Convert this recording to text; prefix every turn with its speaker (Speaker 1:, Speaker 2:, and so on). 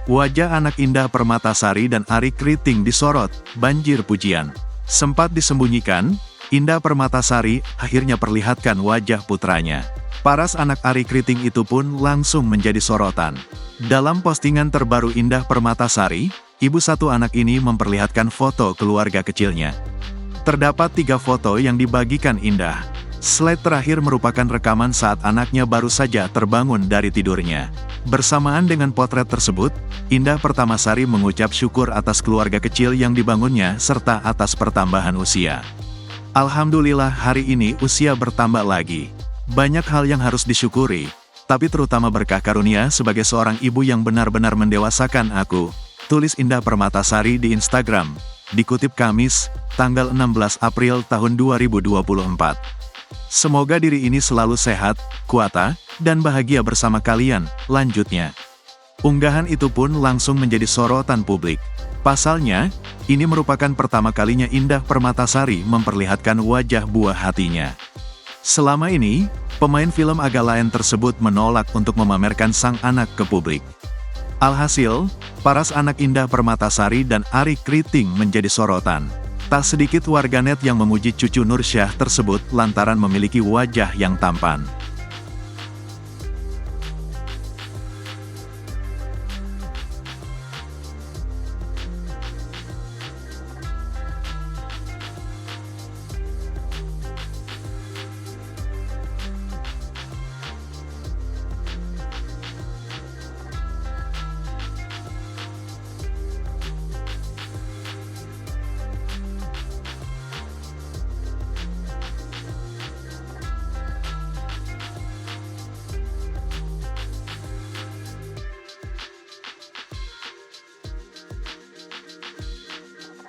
Speaker 1: Wajah anak Indah Permatasari dan Arie Kriting disorot, banjir pujian. Sempat disembunyikan, Indah Permatasari akhirnya perlihatkan wajah putranya. Paras anak Arie Kriting itu pun langsung menjadi sorotan. Dalam postingan terbaru Indah Permatasari, ibu satu anak ini memperlihatkan foto keluarga kecilnya. Terdapat 3 foto yang dibagikan Indah. Slide terakhir merupakan rekaman saat anaknya baru saja terbangun dari tidurnya. Bersamaan dengan potret tersebut, Indah Permatasari mengucap syukur atas keluarga kecil yang dibangunnya serta atas pertambahan usia. Alhamdulillah hari ini usia bertambah lagi. Banyak hal yang harus disyukuri, tapi terutama berkah karunia sebagai seorang ibu yang benar-benar mendewasakan aku, tulis Indah Permatasari di Instagram, dikutip Kamis, tanggal 16 April tahun 2024. Semoga diri ini selalu sehat, kuat, dan bahagia bersama kalian, lanjutnya. Unggahan itu pun langsung menjadi sorotan publik. Pasalnya, ini merupakan pertama kalinya Indah Permatasari memperlihatkan wajah buah hatinya. Selama ini, pemain film agak lain tersebut menolak untuk memamerkan sang anak ke publik. Alhasil, paras anak Indah Permatasari dan Arie Kriting menjadi sorotan. Tak sedikit warganet yang memuji cucu Nursyah tersebut lantaran memiliki wajah yang tampan.